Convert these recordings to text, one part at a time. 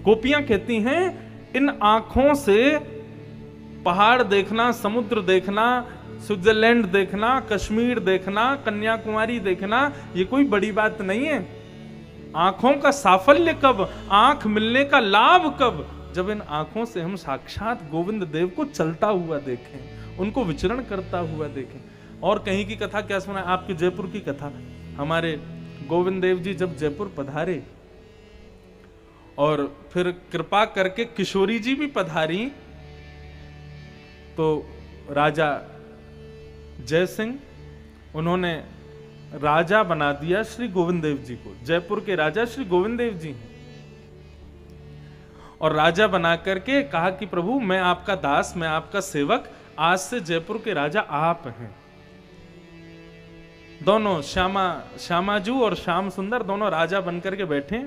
गोपियां कहती हैं इन आंखों से पहाड़ देखना, समुद्र देखना, स्विट्जरलैंड देखना, कश्मीर देखना, कन्याकुमारी देखना ये कोई बड़ी बात नहीं है। आंखों का साफल्य कब, आंख मिलने का लाभ कब, जब इन आंखों से हम साक्षात गोविंद देव को चलता हुआ देखें, उनको विचरण करता हुआ देखें। और कहीं की कथा क्या सुना, आपके जयपुर की कथा। हमारे गोविंद देव जी जब जयपुर पधारे और फिर कृपा करके किशोरी जी भी पधारी, तो राजा जय सिंह उन्होंने राजा बना दिया श्री गोविंद देव जी को। जयपुर के राजा श्री गोविंद देव जी हैं। और राजा बना करके कहा कि प्रभु मैं आपका दास, मैं आपका सेवक, आज से जयपुर के राजा आप हैं। दोनों श्यामाजू और श्याम सुंदर दोनों राजा बनकर के बैठे।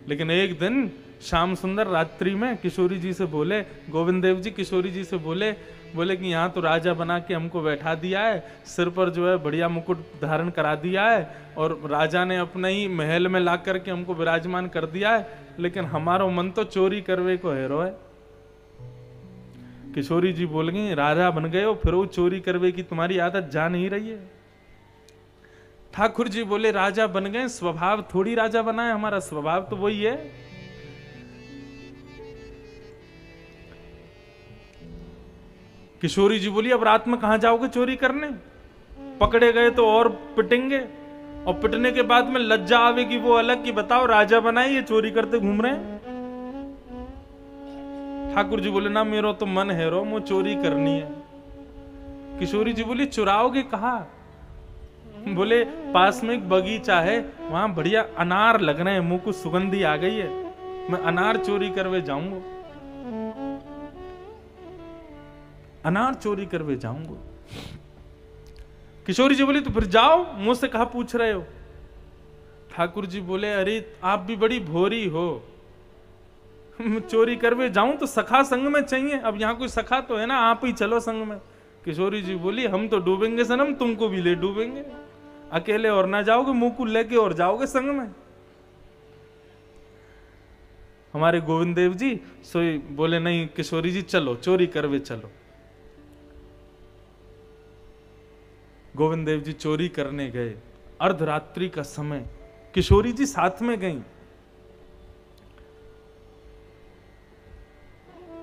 लेकिन एक दिन श्याम सुंदर रात्रि में किशोरी जी से बोले, गोविंद देव जी किशोरी जी से बोले कि यहाँ तो राजा बना के हमको बैठा दिया है, सिर पर जो है बढ़िया मुकुट धारण करा दिया है, और राजा ने अपने ही महल में ला करके हमको विराजमान कर दिया है, लेकिन हमारा मन तो चोरी करवे को हेरो है। किशोरी जी बोल गई राजा बन गए हो, फिर वो चोरी करवे की तुम्हारी आदत जा नहीं रही है। ठाकुर जी बोले राजा बन गए, स्वभाव थोड़ी राजा बना है, हमारा स्वभाव तो वही है। किशोरी जी बोली अब रात में कहां जाओगे चोरी करने, पकड़े गए तो और पिटेंगे, और पिटने के बाद में लज्जा आवेगी वो अलग कि बताओ राजा बनाए ये चोरी करते घूम रहे हैं। ठाकुर जी बोले ना मेरो तो मन है रो, मुझे चोरी करनी है। किशोरी जी बोली चुराओगे कहा? बोले पास में एक बगीचा है, वहां बढ़िया अनार लग रहे हैं, मुंह को सुगंधी आ गई है, मैं अनार चोरी करवे जाऊंगा, अनार चोरी करवे जाऊंगा। किशोरी जी बोली तो फिर जाओ, मुझसे कहा पूछ रहे हो? ठाकुर जी बोले अरे आप भी बड़ी भोरी हो, चोरी करवे जाऊं तो सखा संग में चाहिए। अब यहाँ कोई सखा तो है ना, आप ही चलो संग में। किशोरी जी बोली हम तो डूबेंगे सनम, तुमको भी ले डूबेंगे, अकेले और ना जाओगे, मुंह को लेके और जाओगे संग में। हमारे गोविंद देव जी सोई बोले नहीं किशोरी जी चलो चोरी करवे चलो। गोविंद देव जी चोरी करने गए, अर्धरात्रि का समय, किशोरी जी साथ में गईं।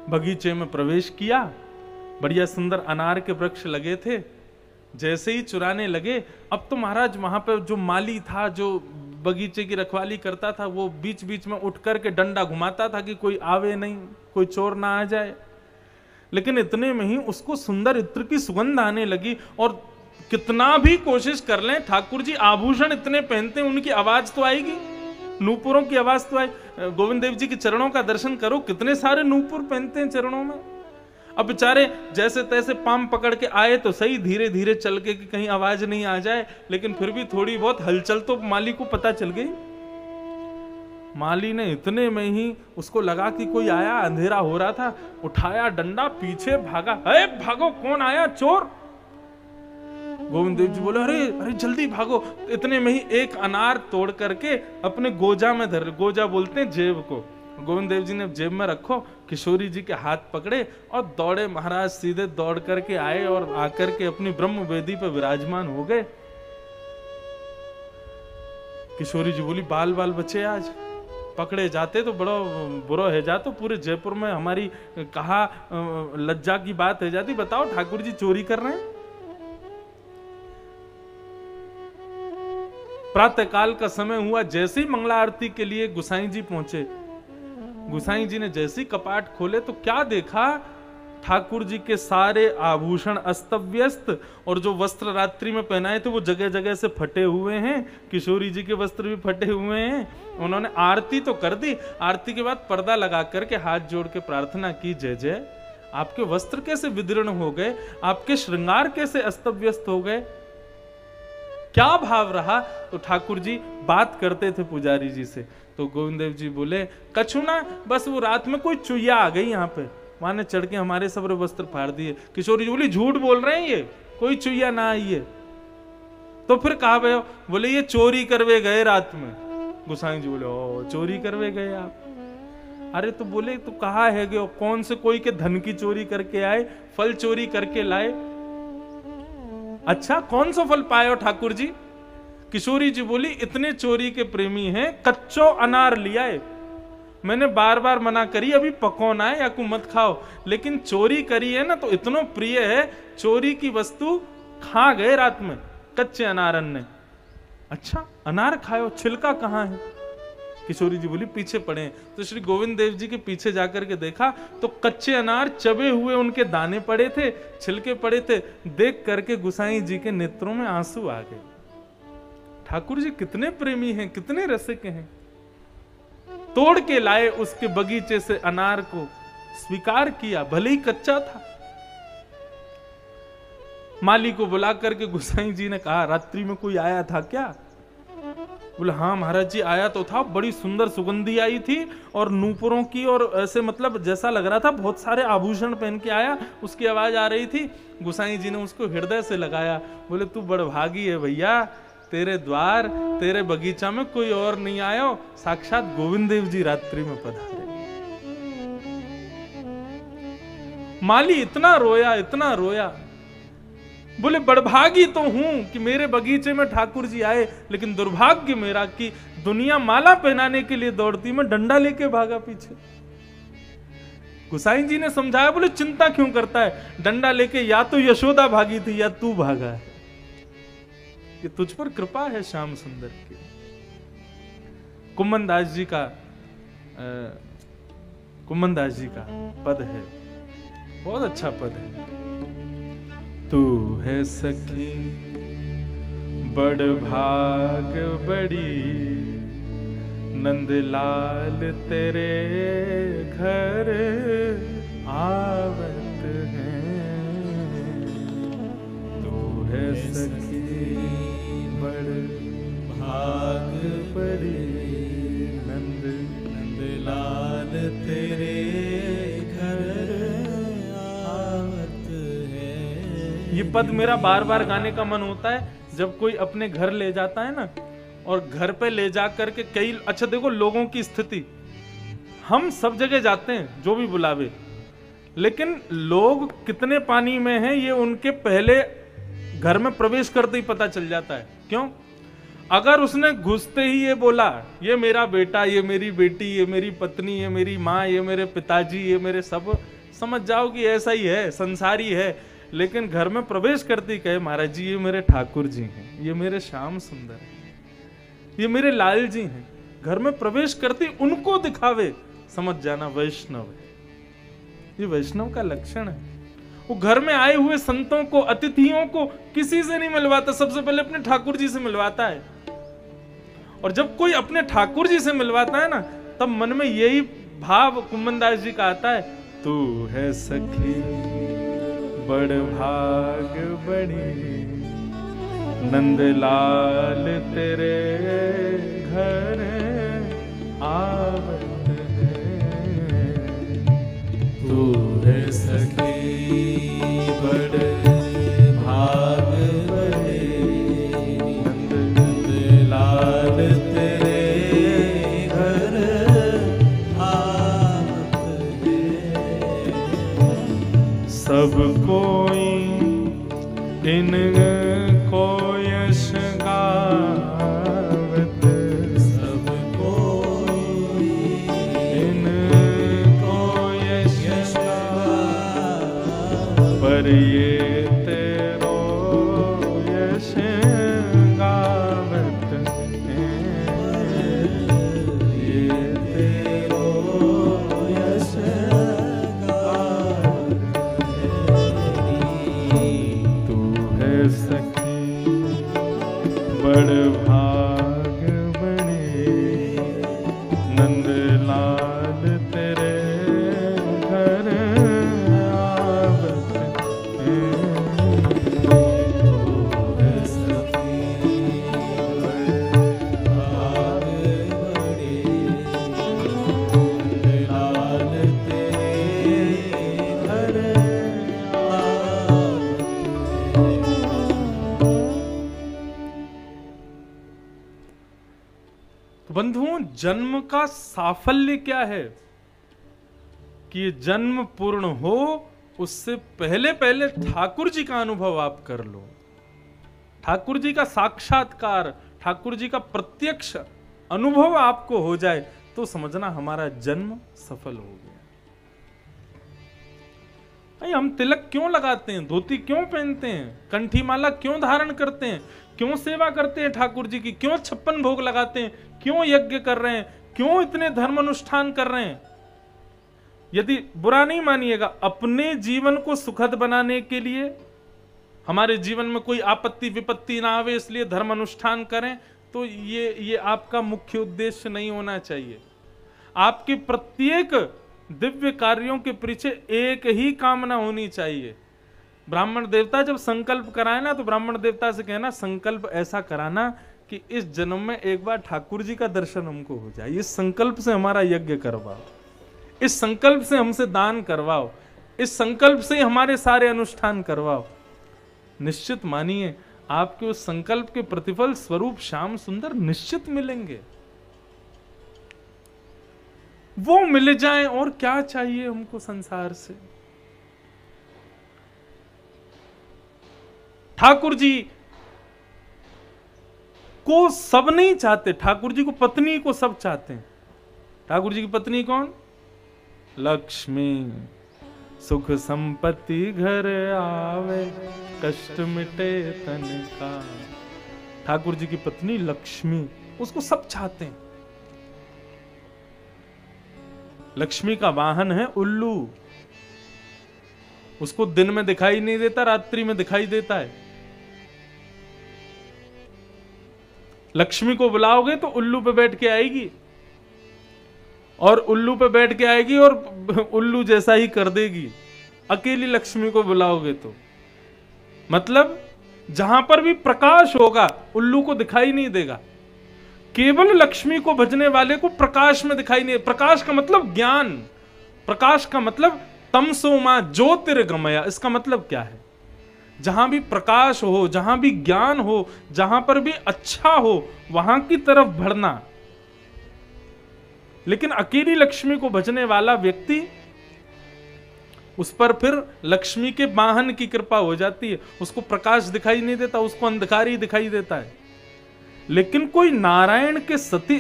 बगीचे में प्रवेश किया, बढ़िया सुंदर अनार के वृक्ष लगे थे। जैसे ही चुराने लगे, अब तो महाराज वहां पे जो माली था, जो बगीचे की रखवाली करता था, वो बीच बीच में उठ करके डंडा घुमाता था कि कोई आवे नहीं, कोई चोर ना आ जाए। लेकिन इतने में ही उसको सुंदर इत्र की सुगंध आने लगी, और कितना भी कोशिश कर लें, ठाकुर जी आभूषण इतने पहनते हैं, उनकी आवाज तो आएगी, नूपुरों की आवाज तो आए। गोविंद देव जी के चरणों का दर्शन करो, कितने सारे नूपुर पहनते हैं चरणों में। अब बेचारे जैसे तैसे पाम पकड़ के आए तो सही, धीरे धीरे चल के कि कहीं आवाज नहीं आ जाए, लेकिन फिर भी थोड़ी बहुत हलचल तो माली को पता चल गई। माली ने इतने में ही उसको लगा कि कोई आया, अंधेरा हो रहा था, उठाया डंडा, पीछे भागा, अरे भागो कौन आया, चोर। गोविंद देव जी बोले अरे अरे जल्दी भागो। इतने में ही एक अनार तोड़ करके अपने गोजा में धर, गोजा बोलते हैं जेब को, गोविंद देव जी ने जेब में रखो, किशोरी जी के हाथ पकड़े और दौड़े महाराज, सीधे दौड़ करके आए और आकर के अपनी ब्रह्म वेदी पर विराजमान हो गए। किशोरी जी बोली बाल बाल बचे, आज पकड़े जाते तो बड़ा बुरा है जातो, पूरे जयपुर में हमारी कहा लज्जा की बात है जाती। बताओ ठाकुर जी चोरी कर रहे हैं। प्रातः काल का समय हुआ, जैसे ही मंगला आरती के लिए गुसाई जी पहुंचे, गुसाई जी ने जैसे ही कपाट खोले तो क्या देखा, ठाकुर जी के सारे आभूषण अस्त व्यस्त, और जो वस्त्र रात्रि में पहनाए थे वो जगह जगह से फटे हुए हैं। किशोरी जी के वस्त्र भी फटे हुए हैं। उन्होंने आरती तो कर दी, आरती के बाद पर्दा लगा करके हाथ जोड़ के प्रार्थना की, जय जय आपके वस्त्र कैसे विदीर्ण हो गए, आपके श्रृंगार कैसे अस्त व्यस्त हो गए, क्या भाव रहा। तो ठाकुर जी बात करते थे पुजारी जी से, तो गोविंद देव जी बोले कछु ना, बस वो रात में कोई चुईया आ गई यहाँ पे, वहां ने चढ़ के हमारे सब वस्त्र फाड़ दिए। किशोरी जी बोली झूठ बोल रहे हैं, ये कोई चुईया ना आई है। तो फिर कहा भाई, बोले ये चोरी करवे गए रात में, गोसाई जी बोले ओ चोरी करवे गए आप। अरे तो बोले तो कहा है कि कौन से कोई के धन की चोरी करके आए, फल चोरी करके लाए। अच्छा कौन सा फल पाए हो ठाकुर जी? किशोरी जी बोली इतने चोरी के प्रेमी हैं, कच्चो अनार लिया है, मैंने बार बार मना करी अभी पकौन आए या को मत खाओ, लेकिन चोरी करी है ना तो इतना प्रिय है, चोरी की वस्तु खा गए रात में कच्चे अनारन ने। अच्छा अनार खाओ, छिलका कहाँ है? किशोरी जी बोली पीछे पड़े। तो श्री गोविंद देव जी के पीछे जाकर के देखा तो कच्चे अनार चबे हुए उनके दाने पड़े थे, छिलके पड़े थे। देख करके गुसाई जी के नेत्रों में आंसू आ गए। ठाकुर जी कितने प्रेमी हैं, कितने रसिक हैं। तोड़ के लाए उसके बगीचे से अनार को, स्वीकार किया, भले ही कच्चा था। माली को बुला करके गुसाई जी ने कहा रात्रि में कोई आया था क्या? बोले हाँ महाराज जी आया तो था, बड़ी सुंदर सुगंधी आई थी और नूपुरों की, और ऐसे मतलब जैसा लग रहा था बहुत सारे आभूषण पहन के आया, उसकी आवाज आ रही थी। गुसाई जी ने उसको हृदय से लगाया। बोले तू बड़भागी है भैया, तेरे द्वार तेरे बगीचा में कोई और नहीं आया, साक्षात गोविंद देव जी रात्रि में पधारे। माली इतना रोया, इतना रोया। बोले बड़भागी तो हूं कि मेरे बगीचे में ठाकुर जी आए, लेकिन दुर्भाग्य मेरा कि दुनिया माला पहनाने के लिए दौड़ती, मैं डंडा लेके भागा पीछे। गुसाई जी ने समझाया, बोले चिंता क्यों करता है, डंडा लेके या तो यशोदा भागी थी या तू भागा है, ये तुझ पर कृपा है श्याम सुंदर की। कुम्मन दास जी का पद है, बहुत अच्छा पद है। तू है सखी बड़ भाग बड़ी, नंदलाल तेरे घर आवत है। तू है सखी बड़ भाग बड़ी, नंदलाल तेरे घर आवत है। ये पद मेरा बार बार गाने का मन होता है जब कोई अपने घर ले जाता है ना, और घर पे ले जा करके कई, अच्छा देखो लोगों की स्थिति, हम सब जगह जाते हैं जो भी बुलावे, लेकिन लोग कितने पानी में हैं ये उनके पहले घर में प्रवेश करते ही पता चल जाता है। क्यों? अगर उसने घुसते ही ये बोला ये मेरा बेटा, ये मेरी बेटी, ये मेरी पत्नी, ये मेरी माँ, ये मेरे पिताजी, ये मेरे सब, समझ जाओ कि ऐसा ही है, संसारी है। लेकिन घर में प्रवेश करते ही कहे महाराज जी ये मेरे ठाकुर जी हैं, ये मेरे श्याम सुंदर हैं, ये मेरे लाल जी हैं, घर में प्रवेश करते उनको दिखावे, समझ जाना वैष्णव है। ये वैष्णव का लक्षण है। वो घर में आए हुए संतों को, अतिथियों को किसी से नहीं मिलवाता, सबसे पहले अपने ठाकुर जी से मिलवाता है। और जब कोई अपने ठाकुर जी से मिलवाता है ना, तब मन में यही भाव कुम्मन दास जी का आता है, तू है सखी बड़ भाग बड़ी, नंदलाल तेरे घर आवत है। तू है सखी बड़ भाग बड़ी, नंदलाल तेरे घर आवत है। सब कोई इन को यश गावत, सब कोई इन को यश गावत, पर ये तेरो यश गावत है, ये तेरो यश गावत है। तू है सखी बड़ भाग बड़ी, नंदलाल तेरे घर आवत है। तू है सखी बड़ भाग बड़ी, नंदलाल तेरे घर आवत है। बंधुओं जन्म का साफल्य क्या है कि ये जन्म पूर्ण हो, उससे पहले पहले ठाकुर जी का अनुभव आप कर लो, ठाकुर जी का साक्षात्कार, ठाकुर जी का प्रत्यक्ष अनुभव आपको हो जाए, तो समझना हमारा जन्म सफल हो गया। भाई हम तिलक क्यों लगाते हैं, धोती क्यों पहनते हैं, कंठी माला क्यों धारण करते हैं, क्यों सेवा करते हैं ठाकुर जी की, क्यों 56 भोग लगाते हैं, क्यों यज्ञ कर रहे हैं, क्यों इतने धर्म अनुष्ठान कर रहे हैं? यदि बुरा नहीं मानिएगा, अपने जीवन को सुखद बनाने के लिए, हमारे जीवन में कोई आपत्ति विपत्ति ना आवे इसलिए धर्म अनुष्ठान करें, तो ये आपका मुख्य उद्देश्य नहीं होना चाहिए। आपके प्रत्येक दिव्य कार्यों के पीछे एक ही कामना होनी चाहिए। ब्राह्मण देवता जब संकल्प कराए ना, तो ब्राह्मण देवता से कहना संकल्प ऐसा कराना कि इस जन्म में एक बार ठाकुर जी का दर्शन हमको हो जाए, इस संकल्प से हमारा यज्ञ करवाओ, इस संकल्प से हमसे दान करवाओ, इस संकल्प से हमारे सारे अनुष्ठान करवाओ। निश्चित मानिए आपके उस संकल्प के प्रतिफल स्वरूप श्याम सुंदर निश्चित मिलेंगे। वो मिल जाए और क्या चाहिए हमको संसार से। ठाकुर जी को सब नहीं चाहते, ठाकुर जी को पत्नी को सब चाहते हैं। ठाकुर जी की पत्नी कौन? लक्ष्मी। सुख संपत्ति घर आवे, कष्ट मिटे तन का। ठाकुर जी की पत्नी लक्ष्मी, उसको सब चाहते हैं। लक्ष्मी का वाहन है उल्लू, उसको दिन में दिखाई नहीं देता, रात्रि में दिखाई देता है। लक्ष्मी को बुलाओगे तो उल्लू पे बैठ के आएगी, और उल्लू पे बैठ के आएगी और उल्लू जैसा ही कर देगी। अकेली लक्ष्मी को बुलाओगे तो मतलब जहां पर भी प्रकाश होगा उल्लू को दिखाई नहीं देगा। केवल लक्ष्मी को भजने वाले को प्रकाश में दिखाई नहीं। प्रकाश का मतलब ज्ञान, प्रकाश का मतलब तमसो मां ज्योतिर्गमया। इसका मतलब क्या है? जहां भी प्रकाश हो, जहां भी ज्ञान हो, जहां पर भी अच्छा हो, वहां की तरफ बढ़ना। लेकिन अकेली लक्ष्मी को भजने वाला व्यक्ति, उस पर फिर लक्ष्मी के वाहन की कृपा हो जाती है, उसको प्रकाश दिखाई नहीं देता, उसको अंधकार ही दिखाई देता है। लेकिन कोई नारायण के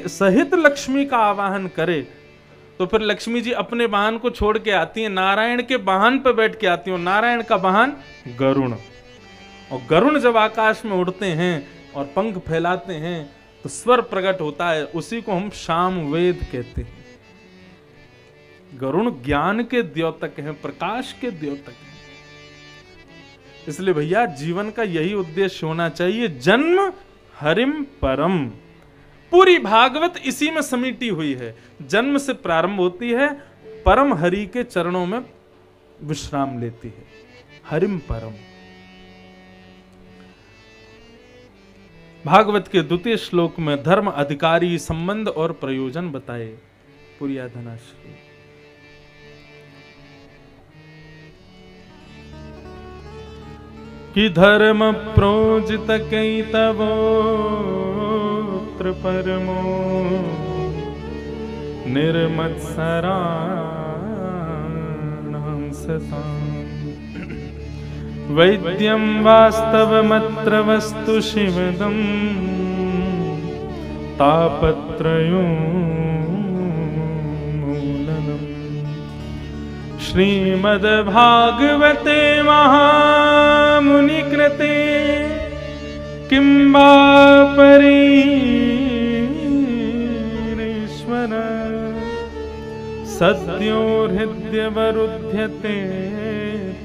सहित लक्ष्मी का आवाहन करे तो फिर लक्ष्मी जी अपने वाहन को छोड़ के आती हैं, नारायण के वाहन पर बैठ के आती हैं। नारायण का वाहन गरुण, और गरुण जब आकाश में उड़ते हैं और पंख फैलाते हैं तो स्वर प्रकट होता है, उसी को हम शाम वेद कहते हैं। गरुण ज्ञान के द्योतक हैं, प्रकाश के द्योतक हैं। इसलिए भैया जीवन का यही उद्देश्य होना चाहिए, जन्म हरिम परम। पूरी भागवत इसी में समीटी हुई है। जन्म से प्रारंभ होती है, परम हरि के चरणों में विश्राम लेती है। हरिम परम। भागवत के द्वितीय श्लोक में धर्म, अधिकारी, संबंध और प्रयोजन बताए। पुरिया धनाश्री। कि धर्म प्रोजित कैतवोत्र परमो निर्मत्सराणां सताम् वैद्यं वास्तवमत्र वस्तु शिवदम् तापत्रयोन्मूलनम्। श्रीमद्भागवते महामुनिकृते किं वा परीश्वर सद्यो हृद्यवरुध्यते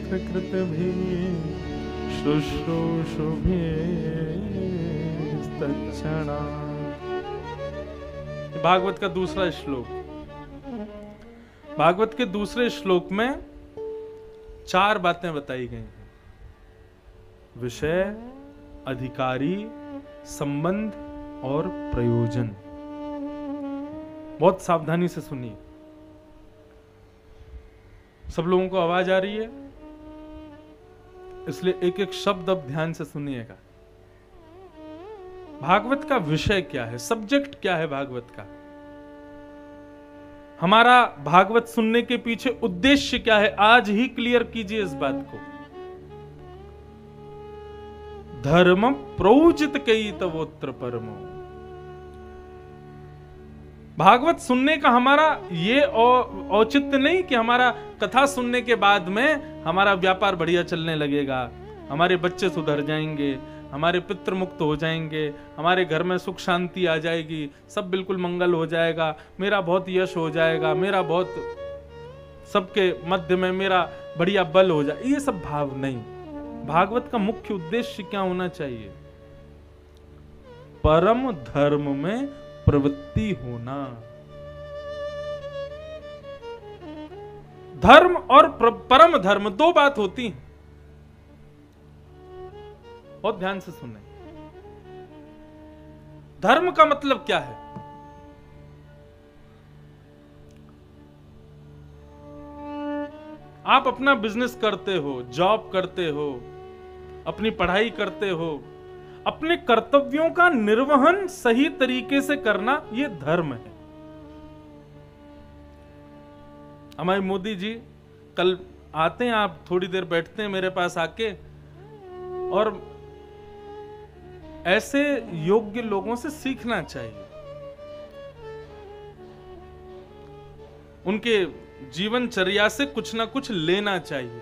कृतभिः शुश्रूषुभिस्तत्क्षणात्। भागवत का दूसरा श्लोक। भागवत के दूसरे श्लोक में 4 बातें बताई गई हैं: विषय, अधिकारी, संबंध और प्रयोजन। बहुत सावधानी से सुनिए। सब लोगों को आवाज आ रही है, इसलिए एक एक शब्द अब ध्यान से सुनिएगा। भागवत का विषय क्या है, सब्जेक्ट क्या है भागवत का? हमारा भागवत सुनने के पीछे उद्देश्य क्या है, आज ही क्लियर कीजिए इस बात को। धर्म प्रोजित कई तवोत्र परमो। भागवत सुनने का हमारा ये औचित्य नहीं कि हमारा कथा सुनने के बाद में हमारा व्यापार बढ़िया चलने लगेगा, हमारे बच्चे सुधर जाएंगे, हमारे पितृ मुक्त हो जाएंगे, हमारे घर में सुख शांति आ जाएगी, सब बिल्कुल मंगल हो जाएगा, मेरा बहुत यश हो जाएगा, मेरा बहुत सबके मध्य में मेरा बढ़िया बल हो जाए, ये सब भाव नहीं। भागवत का मुख्य उद्देश्य क्या होना चाहिए? परम धर्म में प्रवृत्ति होना। धर्म और परम धर्म दो बात होती हैं, बहुत ध्यान से सुनना। धर्म का मतलब क्या है? आप अपना बिजनेस करते हो, जॉब करते हो, अपनी पढ़ाई करते हो, अपने कर्तव्यों का निर्वहन सही तरीके से करना, यह धर्म है। हमारे मोदी जी कल आते हैं, आप थोड़ी देर बैठते हैं मेरे पास आके, और ऐसे योग्य लोगों से सीखना चाहिए। उनके जीवनचर्या से कुछ ना कुछ लेना चाहिए।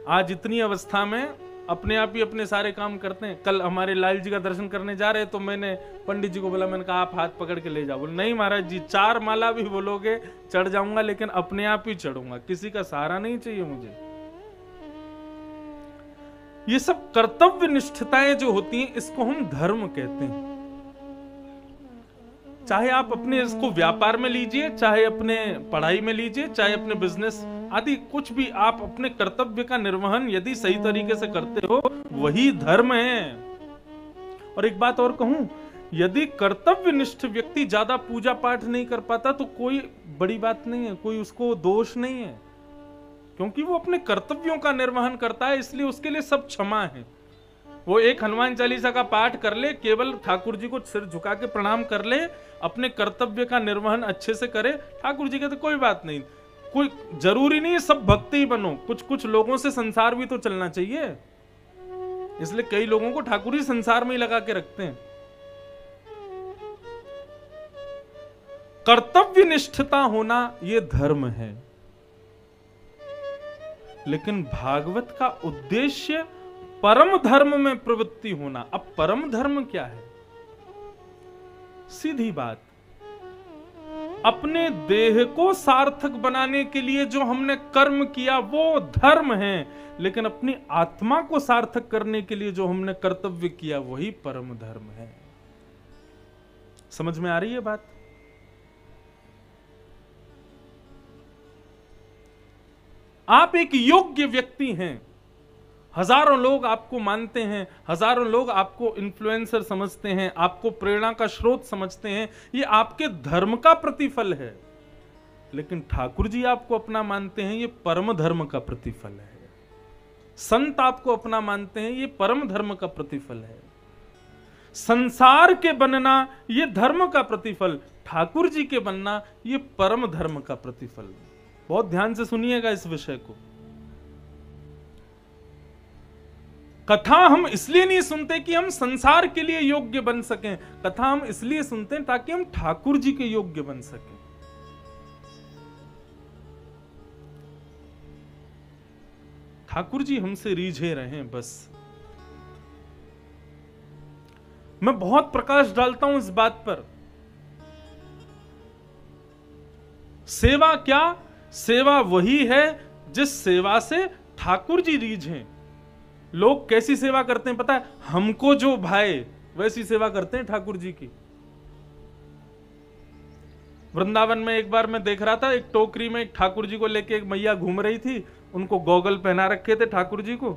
आज इतनी अवस्था में अपने आप ही अपने सारे काम करते हैं। कल हमारे लाल जी का दर्शन करने जा रहे तो मैंने पंडित जी को बोला, मैंने कहा आप हाथ पकड़ के ले जाओ। बोले नहीं महाराज जी, 4 माला भी बोलोगे चढ़ जाऊंगा, लेकिन अपने आप ही चढ़ूंगा, किसी का सहारा नहीं चाहिए मुझे। ये सब कर्तव्य निष्ठताएं जो होती हैं, इसको हम धर्म कहते हैं। चाहे आप अपने इसको व्यापार में लीजिए, चाहे अपने पढ़ाई में लीजिए, चाहे अपने बिजनेस आदि, कुछ भी आप अपने कर्तव्य का निर्वहन यदि सही तरीके से करते हो, वही धर्म है। और एक बात और कहूं, यदि कर्तव्यनिष्ठ व्यक्ति ज्यादा पूजा पाठ नहीं कर पाता तो कोई बड़ी बात नहीं है, कोई उसको दोष नहीं है, क्योंकि वो अपने कर्तव्यों का निर्वहन करता है, इसलिए उसके लिए सब क्षमा है। वो एक हनुमान चालीसा का पाठ कर ले, केवल ठाकुर जी को सिर झुका के प्रणाम कर ले, अपने कर्तव्य का निर्वहन अच्छे से करे, ठाकुर जी कहते कोई बात नहीं। कोई जरूरी नहीं है सब भक्ति ही बनो, कुछ कुछ लोगों से संसार भी तो चलना चाहिए। इसलिए कई लोगों को ठाकुर ही संसार में ही लगा के रखते हैं। कर्तव्य निष्ठता होना यह धर्म है, लेकिन भागवत का उद्देश्य परम धर्म में प्रवृत्ति होना। अब परम धर्म क्या है? सीधी बात, अपने देह को सार्थक बनाने के लिए जो हमने कर्म किया वो धर्म है, लेकिन अपनी आत्मा को सार्थक करने के लिए जो हमने कर्तव्य किया वही परम धर्म है। समझ में आ रही है बात? आप एक योग्य व्यक्ति हैं, हजारों लोग आपको मानते हैं, हजारों लोग आपको इन्फ्लुएंसर समझते हैं, आपको प्रेरणा का स्रोत समझते हैं, ये आपके धर्म का प्रतिफल है। लेकिन ठाकुर जी आपको अपना मानते हैं, ये परम धर्म का प्रतिफल है। संत आपको अपना मानते हैं, ये परम धर्म का प्रतिफल है। संसार के बनना ये धर्म का प्रतिफल, ठाकुर जी के बनना ये परम धर्म का प्रतिफल। बहुत ध्यान से सुनिएगा इस विषय को। कथा हम इसलिए नहीं सुनते कि हम संसार के लिए योग्य बन सकें, कथा हम इसलिए सुनते हैं ताकि हम ठाकुर जी के योग्य बन सकें। ठाकुर जी हमसे रीझे रहें बस। मैं बहुत प्रकाश डालता हूं इस बात पर। सेवा क्या? सेवा वही है जिस सेवा से ठाकुर जी रीझें। लोग कैसी सेवा करते हैं पता है? हमको जो भाए वैसी सेवा करते हैं ठाकुर जी की। वृंदावन में एक बार मैं देख रहा था, एक टोकरी में एक ठाकुर जी को लेके एक मैया घूम रही थी, उनको गॉगल पहना रखे थे ठाकुर जी को,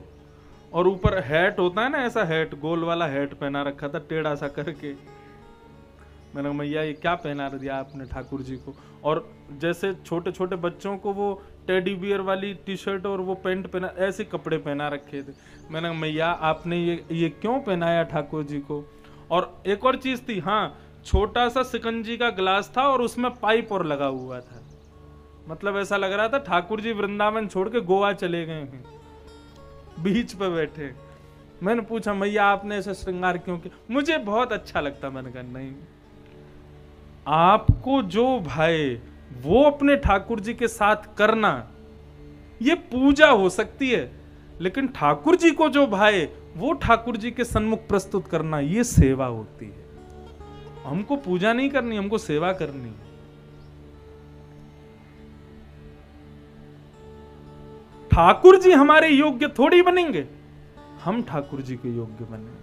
और ऊपर हैट होता है ना, ऐसा हैट, गोल वाला हैट पहना रखा था टेढ़ा सा करके। मैंने कहा मैया ये क्या पहना दिया आपने ठाकुर जी को? और जैसे छोटे छोटे बच्चों को वो टेडी बियर वाली टी शर्ट और वो पैंट पहना, ऐसे कपड़े पहना रखे थे। मैंने कहा मैया आपने ये क्यों पहनाया ठाकुर जी को? और एक और चीज थी, हाँ, छोटा सा शिकंजी का गिलास था और उसमें पाइप और लगा हुआ था। मतलब ऐसा लग रहा था ठाकुर जी वृंदावन छोड़ के गोवा चले गए हैं, बीच पे बैठे। मैंने पूछा मैया आपने ऐसा श्रृंगार क्यों किया? मुझे बहुत अच्छा लगता। मैंने कहा नहीं, आपको जो भाए वो अपने ठाकुर जी के साथ करना, ये पूजा हो सकती है, लेकिन ठाकुर जी को जो भाए वो ठाकुर जी के सन्मुख प्रस्तुत करना, ये सेवा होती है। हमको पूजा नहीं करनी, हमको सेवा करनी है। ठाकुर जी हमारे योग्य थोड़ी बनेंगे, हम ठाकुर जी के योग्य बने।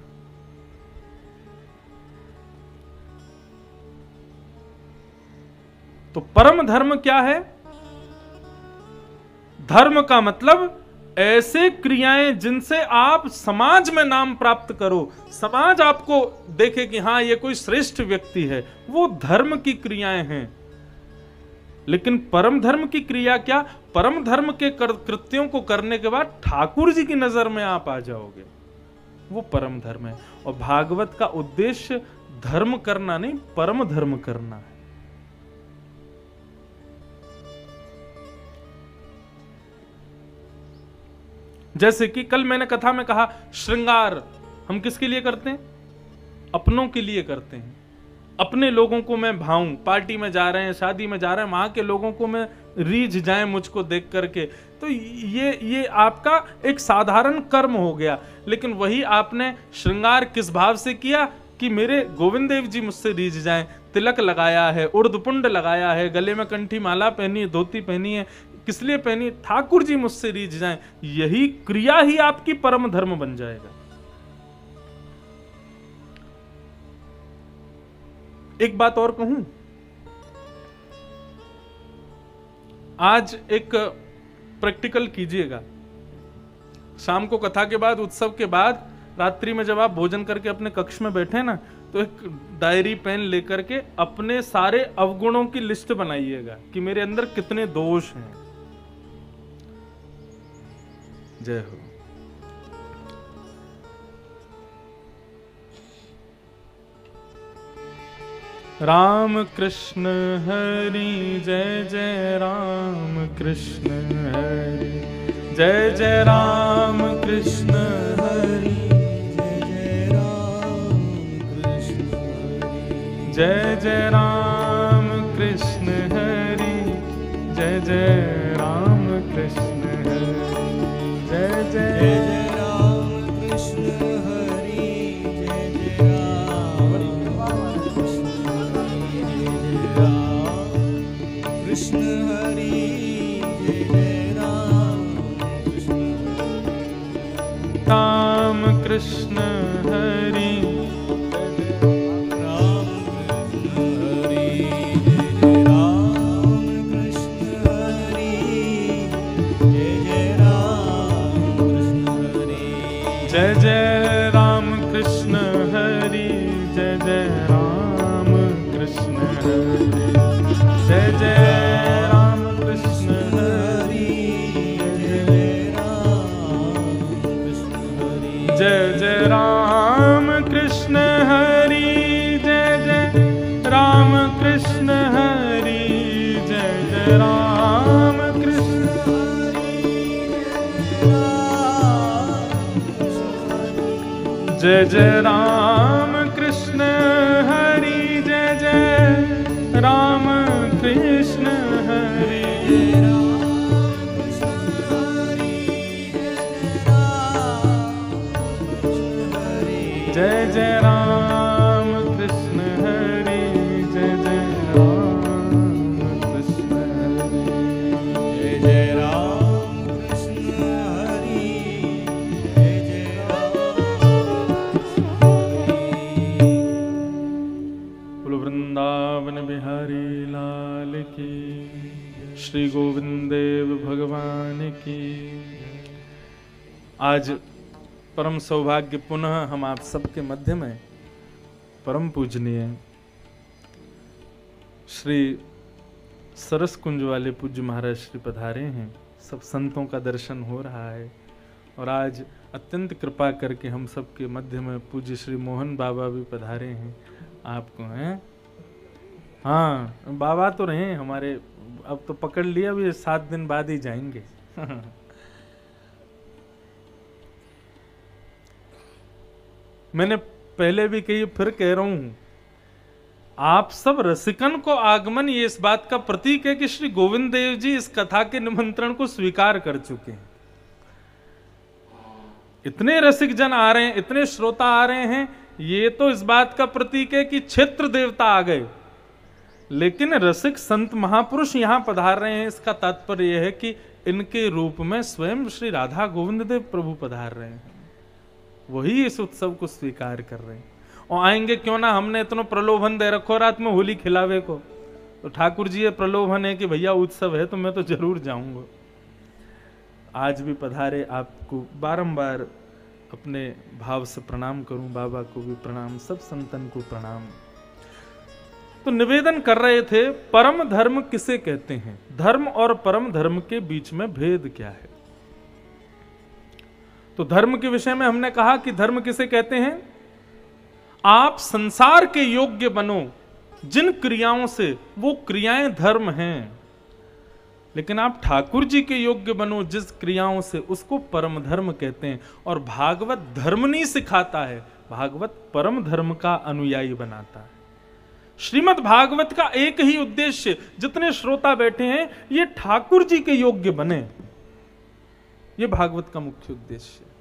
तो परम धर्म क्या है? धर्म का मतलब ऐसे क्रियाएं जिनसे आप समाज में नाम प्राप्त करो, समाज आपको देखे कि हां ये कोई श्रेष्ठ व्यक्ति है, वो धर्म की क्रियाएं हैं। लेकिन परम धर्म की क्रिया क्या? परम धर्म के कृत्यों को करने के बाद ठाकुर जी की नजर में आप आ जाओगे, वो परम धर्म है। और भागवत का उद्देश्य धर्म करना नहीं, परम धर्म करना है। जैसे कि कल मैंने कथा में कहा, श्रृंगार हम किसके लिए करते हैं? अपनों के लिए करते हैं। अपने लोगों को मैं भाऊं, पार्टी में जा रहे हैं, शादी में जा रहे हैं, वहां के लोगों को मैं रीझ जाए मुझको देख करके, तो ये आपका एक साधारण कर्म हो गया। लेकिन वही आपने श्रृंगार किस भाव से किया कि मेरे गोविंद देव जी मुझसे रीझ जाएं। तिलक लगाया है, उर्दपुंड लगाया है, गले में कंठी माला पहनी है, धोती पहनी है, किस लिए पहनी? ठाकुर जी मुझसे रीझ जाएं। यही क्रिया ही आपकी परम धर्म बन जाएगा। एक बात और कहूं, आज एक प्रैक्टिकल कीजिएगा। शाम को कथा के बाद, उत्सव के बाद, रात्रि में जब आप भोजन करके अपने कक्ष में बैठे ना, तो एक डायरी पेन लेकर के अपने सारे अवगुणों की लिस्ट बनाइएगा कि मेरे अंदर कितने दोष हैं। जय हो। राम कृष्ण हरि जय जय राम कृष्ण हरि जय जय राम कृष्ण हरि जय जय राम कृष्ण हरि जय जय राम कृष्ण हरि जय जय राम कृष्ण हरि जय जय राम कृष्ण हरि जय जय राम कृष्ण हरि जय जय राम कृष्ण हरि राम कृष्ण हरि जय जय राम कृष्ण हरि जय जय राम कृष्ण हरि जय जय राम कृष्ण हरि जय जय राम कृष्ण हरि जय जय राम कृष्ण हरि जय जय राम कृष्ण हरि जय जय राम कृष्ण हरि जय जय राम कृष्ण हरि जय जय राम कृष्ण हरि जय जय राम कृष्ण हरि जय जय राम कृष्ण हरि जय जय राम कृष्ण हरि जय जय बोलो वृंदावन बिहारी लाल की, श्री गोविंद देव भगवान की। आज परम सौभाग्य पुनः हम आप सबके मध्य में परम पूजनीय श्री सरस कुंज वाले पूज्य महाराज श्री पधारे हैं। सब संतों का दर्शन हो रहा है और आज अत्यंत कृपा करके हम सबके मध्य में पूज्य श्री मोहन बाबा भी पधारे हैं। आपको हैं हाँ, बाबा तो रहे हमारे, अब तो पकड़ लिया, अभी 7 दिन बाद ही जाएंगे। मैंने पहले भी कही, फिर कह रहा हूं, आप सब रसिकन को आगमन ये इस बात का प्रतीक है कि श्री गोविंद देव जी इस कथा के निमंत्रण को स्वीकार कर चुके हैं। इतने रसिक जन आ रहे हैं, इतने श्रोता आ रहे हैं, ये तो इस बात का प्रतीक है कि क्षेत्र देवता आ गए। लेकिन रसिक संत महापुरुष यहां पधार रहे हैं, इसका तात्पर्य यह है कि इनके रूप में स्वयं श्री राधा गोविंद देव प्रभु पधार रहे हैं, वही इस उत्सव को स्वीकार कर रहे हैं। और आएंगे क्यों ना, हमने इतना प्रलोभन दे रखो रात में होली खिलावे को, तो ठाकुर जी ये प्रलोभन है कि भैया उत्सव है तो मैं तो जरूर जाऊंगा। आज भी पधारे, आपको बारंबार अपने भाव से प्रणाम करूं, बाबा को भी प्रणाम, सब संतन को प्रणाम। तो निवेदन कर रहे थे, परम धर्म किसे कहते हैं, धर्म और परम धर्म के बीच में भेद क्या है। तो धर्म के विषय में हमने कहा कि धर्म किसे कहते हैं, आप संसार के योग्य बनो जिन क्रियाओं से, वो क्रियाएं धर्म हैं। लेकिन आप ठाकुर जी के योग्य बनो जिस क्रियाओं से, उसको परम धर्म कहते हैं। और भागवत धर्म नहीं सिखाता है, भागवत परम धर्म का अनुयायी बनाता है। श्रीमद् भागवत का एक ही उद्देश्य, जितने श्रोता बैठे हैं ये ठाकुर जी के योग्य बने, ये भागवत का मुख्य उद्देश्य है।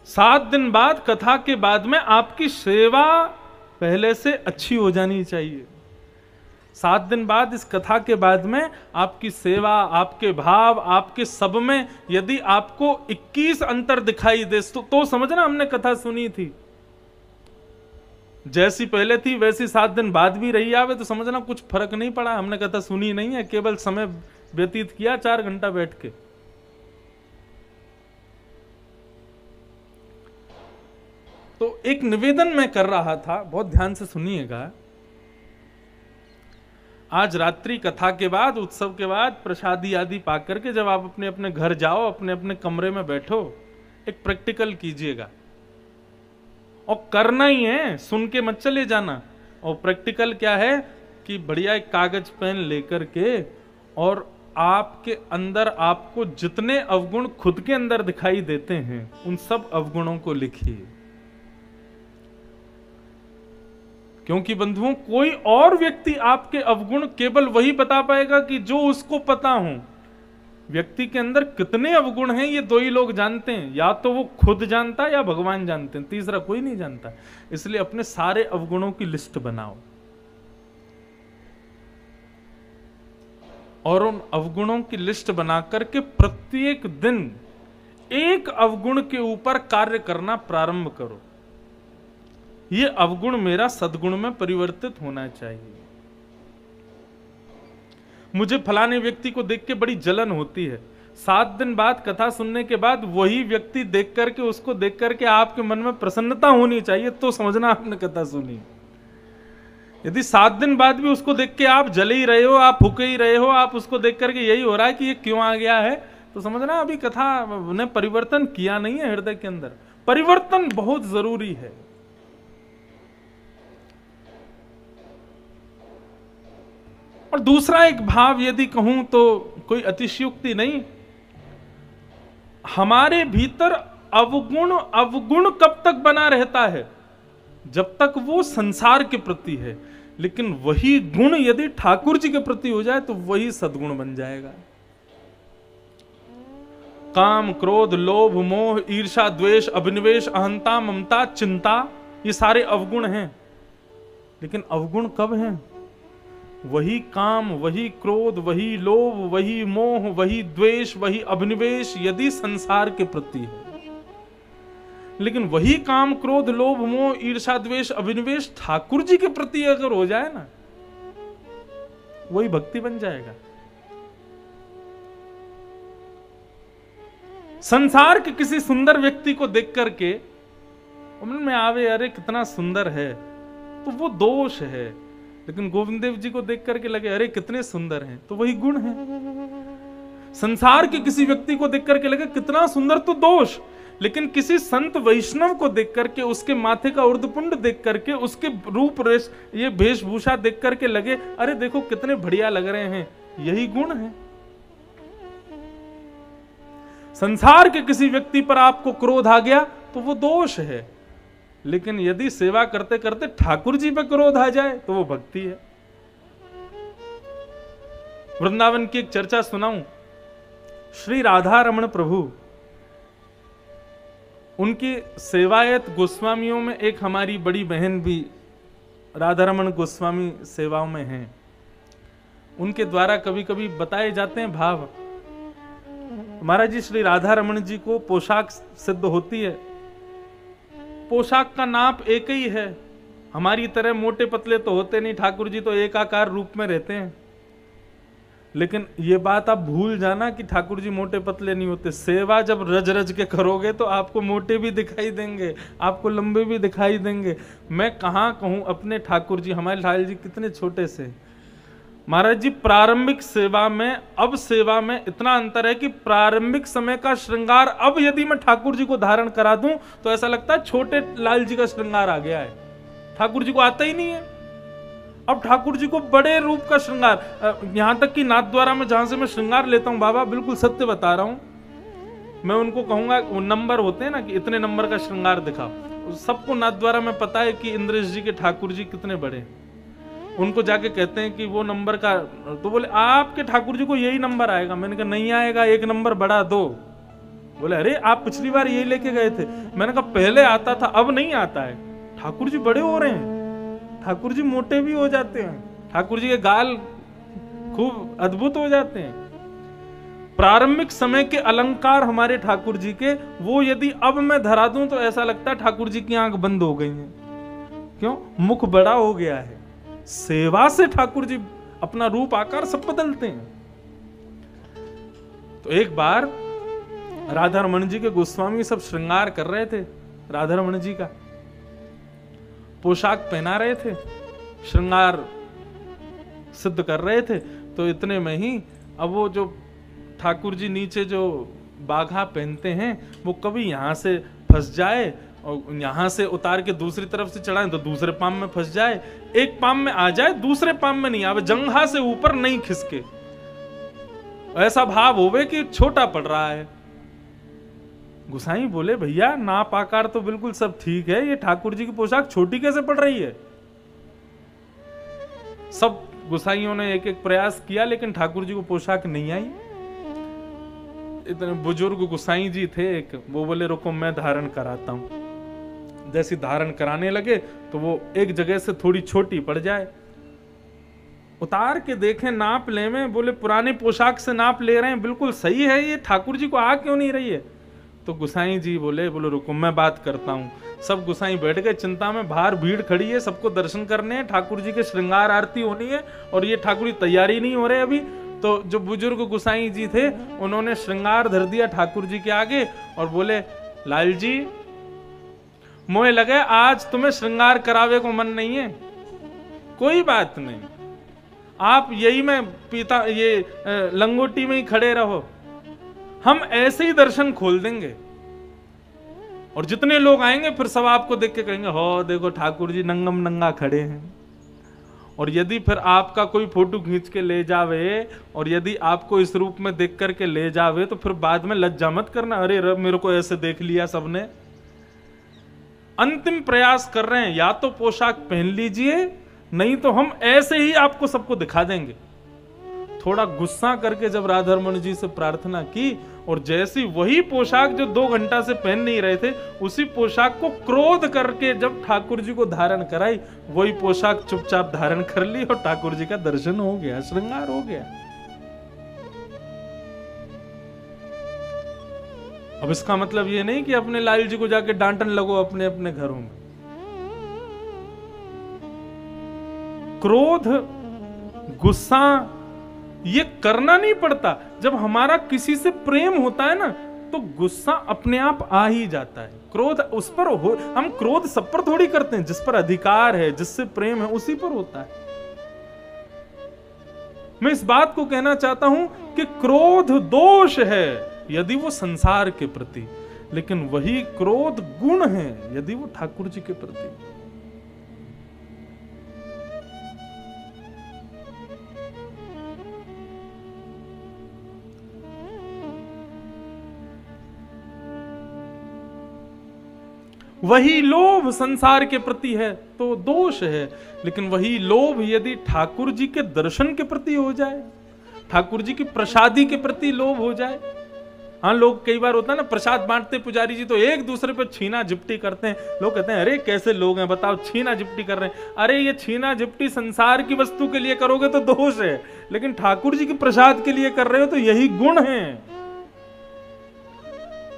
7 दिन बाद, कथा के बाद में आपकी सेवा पहले से अच्छी हो जानी चाहिए। 7 दिन बाद, इस कथा के बाद में आपकी सेवा, आपके भाव, आपके सब में यदि आपको 21 अंतर दिखाई दे तो समझना हमने कथा सुनी थी। जैसी पहले थी वैसी 7 दिन बाद भी रही आवे तो समझना कुछ फर्क नहीं पड़ा, हमने कथा सुनी नहीं है, केवल समय व्यतीत किया 4 घंटा बैठ के। तो एक निवेदन मैं कर रहा था, बहुत ध्यान से सुनिएगा। आज रात्रि कथा के बाद, उत्सव के बाद प्रसादी आदि पाकर के जब आप अपने अपने घर जाओ, अपने अपने कमरे में बैठो, एक प्रैक्टिकल कीजिएगा। और करना ही है, सुन के मत चले जाना। और प्रैक्टिकल क्या है कि बढ़िया एक कागज पेन लेकर के, और आपके अंदर आपको जितने अवगुण खुद के अंदर दिखाई देते हैं उन सब अवगुणों को लिखिए। क्योंकि बंधुओं, कोई और व्यक्ति आपके अवगुण केवल वही बता पाएगा कि जो उसको पता हो। व्यक्ति के अंदर कितने अवगुण हैं ये 2 ही लोग जानते हैं, या तो वो खुद जानता है या भगवान जानते हैं, तीसरा कोई नहीं जानता। इसलिए अपने सारे अवगुणों की लिस्ट बनाओ और उन अवगुणों की लिस्ट बना करके प्रत्येक दिन एक अवगुण के ऊपर कार्य करना प्रारंभ करो। ये अवगुण मेरा सद्गुण में परिवर्तित होना चाहिए। मुझे फलाने व्यक्ति को देख के बड़ी जलन होती है, 7 दिन बाद कथा सुनने के बाद वही व्यक्ति देख करके, उसको देख करके आपके मन में प्रसन्नता होनी चाहिए, तो समझना आपने कथा सुनी। यदि 7 दिन बाद भी उसको देख के आप जले ही रहे हो, आप फूके ही रहे हो, आप उसको देख करके यही हो रहा है कि ये क्यों आ गया है, तो समझना अभी कथा ने परिवर्तन किया नहीं है। हृदय के अंदर परिवर्तन बहुत जरूरी है। और दूसरा एक भाव यदि कहूं तो कोई अतिशयोक्ति नहीं, हमारे भीतर अवगुण कब तक बना रहता है, जब तक वो संसार के प्रति है। लेकिन वही गुण यदि ठाकुर जी के प्रति हो जाए तो वही सद्गुण बन जाएगा। काम, क्रोध, लोभ, मोह, ईर्ष्या, द्वेष, अभिनिवेश, अहंता, ममता, चिंता, ये सारे अवगुण हैं। लेकिन अवगुण कब हैं? वही काम, वही क्रोध, वही लोभ, वही मोह, वही द्वेष, वही अभिनिवेश यदि संसार के प्रति है। लेकिन वही काम, क्रोध, लोभ, मोह, ईर्ष्या, द्वेष, अभिनिवेश ठाकुर जी के प्रति अगर हो जाए ना, वही भक्ति बन जाएगा। संसार के किसी सुंदर व्यक्ति को देख करके मन में आवे अरे कितना सुंदर है, तो वो दोष है। लेकिन गोविंद देव जी को देख करके लगे अरे कितने सुंदर हैं, तो वही गुण है। संसार के किसी व्यक्ति को देख करके लगे कितना सुंदर, तो दोष। लेकिन किसी संत वैष्णव को देख करके, उसके माथे का उर्धपुंड देख करके, उसके रूप रेश ये वेशभूषा देख करके लगे अरे देखो कितने बढ़िया लग रहे हैं, यही गुण है। संसार के किसी व्यक्ति पर आपको क्रोध आ गया तो वो दोष है, लेकिन यदि सेवा करते करते ठाकुर जी पर क्रोध आ जाए तो वो भक्ति है। वृंदावन की एक चर्चा सुनाऊं। श्री राधा रमण प्रभु, उनकी सेवायत गोस्वामियों में एक हमारी बड़ी बहन भी राधा रमण गोस्वामी सेवाओं में हैं। उनके द्वारा कभी कभी बताए जाते हैं भाव। महाराज जी, श्री राधा रमण जी को पोशाक सिद्ध होती है, पोशाक का नाप एक ही है, हमारी तरह मोटे पतले तो होते नहीं, ठाकुर जी तो एकाकार रूप में रहते हैं। लेकिन ये बात आप भूल जाना कि ठाकुर जी मोटे पतले नहीं होते। सेवा जब रज रज के करोगे तो आपको मोटे भी दिखाई देंगे, आपको लंबे भी दिखाई देंगे। मैं कहाँ कहूँ अपने ठाकुर जी, हमारे ठाकुर जी कितने छोटे से। महाराज जी, प्रारंभिक सेवा में अब सेवा में इतना अंतर है कि प्रारंभिक समय का श्रृंगार अब यदि मैं ठाकुर जी को धारण करा दूं तो ऐसा लगता है छोटे लाल जी का श्रृंगार आ गया है, ठाकुर जी को आता ही नहीं है। अब ठाकुर जी को बड़े रूप का श्रृंगार, यहां तक कि नाथ द्वारा में जहां से मैं श्रृंगार लेता हूं, बाबा बिल्कुल सत्य बता रहा हूं, मैं उनको कहूंगा वो नंबर होते हैं ना कि इतने नंबर का श्रृंगार दिखाओ, सबको नाथ द्वारा में पता है कि इंद्रेश जी के ठाकुर जी कितने बड़े हैं। उनको जाके कहते हैं कि वो नंबर का, तो बोले आपके ठाकुर जी को यही नंबर आएगा। मैंने कहा नहीं आएगा, एक नंबर बढ़ा दो। बोले अरे आप पिछली बार यही लेके गए थे। मैंने कहा पहले आता था, अब नहीं आता है। ठाकुर जी बड़े हो रहे हैं, ठाकुर जी मोटे भी हो जाते हैं, ठाकुर जी के गाल खूब अद्भुत हो जाते हैं। प्रारंभिक समय के अलंकार हमारे ठाकुर जी के, वो यदि अब मैं धरा दूं तो ऐसा लगता है ठाकुर जी की आंख बंद हो गई है। क्यों? मुख बड़ा हो गया है। सेवा से ठाकुर जी अपना रूप आकार सब बदलते हैं। तो एक बार राधा रमण जी के गोस्वामी सब श्रृंगार कर रहे थे, राधा रमण जी का पोशाक पहना रहे थे, श्रृंगार सिद्ध कर रहे थे। तो इतने में ही अब वो जो ठाकुर जी नीचे जो बाघा पहनते हैं वो कभी यहां से फंस जाए और यहां से उतार के दूसरी तरफ से चढ़ाएं तो दूसरे पाम में फंस जाए, एक पाम में आ जाए दूसरे पाम में नहीं आवे, जंघा से ऊपर नहीं खिसके, ऐसा भाव होवे कि छोटा पड़ रहा है। गुसाई बोले भैया नाप आकार तो बिल्कुल सब ठीक है, ये ठाकुर जी की पोशाक छोटी कैसे पड़ रही है? सब गुसाइयों ने एक एक प्रयास किया लेकिन ठाकुर जी को पोशाक नहीं आई। इतने बुजुर्ग गुसाई जी थे एक, वो बोले रुको मैं धारण कराता हूं। जैसे धारण कराने लगे तो वो एक जगह से थोड़ी छोटी पड़ जाए, उतार के देखें नाप ले में, बोले पुराने पोशाक से नाप ले रहे हैं, बिल्कुल सही है, ये ठाकुर जी को आ क्यों नहीं रही है? तो गुसाई जी बोले रुको मैं बात करता हूँ। सब गुसाई बैठ गए चिंता में, बाहर भीड़ खड़ी है, सबको दर्शन करने हैं, ठाकुर जी के श्रृंगार आरती होनी है और ये ठाकुर जी तैयारी नहीं हो रहे अभी। तो जो बुजुर्ग गुसाई जी थे उन्होंने श्रृंगार धर दिया ठाकुर जी के आगे और बोले लाल जी मोए लगे आज तुम्हें श्रृंगार करावे को मन नहीं है, कोई बात नहीं, आप यही में पीता ये लंगोटी में ही खड़े रहो, हम ऐसे ही दर्शन खोल देंगे और जितने लोग आएंगे फिर सब आपको देख के कहेंगे हो देखो ठाकुर जी नंगम नंगा खड़े हैं। और यदि फिर आपका कोई फोटो खींच के ले जावे और यदि आपको इस रूप में देख करके ले जावे तो फिर बाद में लज्जा मत करना, अरे रब मेरे को ऐसे देख लिया सबने। अंतिम प्रयास कर रहे हैं, या तो पोशाक पहन लीजिए नहीं तो हम ऐसे ही आपको सबको दिखा देंगे। थोड़ा गुस्सा करके जब राधा रमण जी से प्रार्थना की और जैसी वही पोशाक जो 2 घंटा से पहन नहीं रहे थे उसी पोशाक को क्रोध करके जब ठाकुर जी को धारण कराई, वही पोशाक चुपचाप धारण कर ली और ठाकुर जी का दर्शन हो गया, श्रृंगार हो गया। अब इसका मतलब ये नहीं कि अपने लाल जी को जाके डांटन लगो अपने अपने घरों में। क्रोध गुस्सा ये करना नहीं पड़ता। जब हमारा किसी से प्रेम होता है ना तो गुस्सा अपने आप आ ही जाता है, क्रोध उस पर हो, हम क्रोध सब पर थोड़ी करते हैं, जिस पर अधिकार है जिससे प्रेम है उसी पर होता है। मैं इस बात को कहना चाहता हूं कि क्रोध दोष है यदि वो संसार के प्रति, लेकिन वही क्रोध गुण है यदि वो ठाकुर जी के प्रति। वही लोभ संसार के प्रति है तो दोष है, लेकिन वही लोभ यदि ठाकुर जी के दर्शन के प्रति हो जाए, ठाकुर जी की प्रसादी के प्रति लोभ हो जाए। हाँ, लोग कई बार होता है ना, प्रसाद बांटते पुजारी जी तो एक दूसरे पे छीना झपटी करते हैं। लोग कहते हैं अरे कैसे लोग हैं बताओ, छीना झपटी कर रहे हैं। अरे ये छीना झपटी संसार की वस्तु के लिए करोगे तो दोष है, लेकिन ठाकुर जी के प्रसाद के लिए कर रहे हो तो यही गुण है।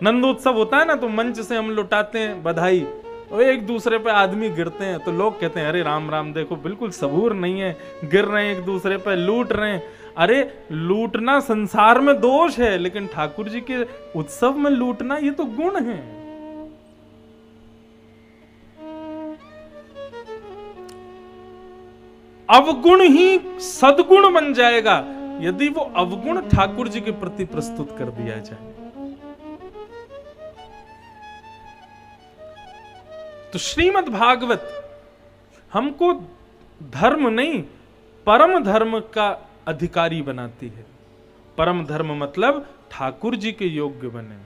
नंदोत्सव होता है ना, तो मंच से हम लुटाते हैं बधाई, और एक दूसरे पे आदमी गिरते हैं तो लोग कहते हैं अरे राम राम, देखो बिल्कुल सबूर नहीं है, गिर रहे हैं एक दूसरे पे, लूट रहे हैं। अरे लूटना संसार में दोष है, लेकिन ठाकुर जी के उत्सव में लूटना ये तो गुण है। अवगुण ही सद्गुण बन जाएगा यदि वो अवगुण ठाकुर जी के प्रति प्रस्तुत कर दिया जाए। तो श्रीमद् भागवत हमको धर्म नहीं परम धर्म का अधिकारी बनाती है। परम धर्म मतलब ठाकुर जी के योग्य बने।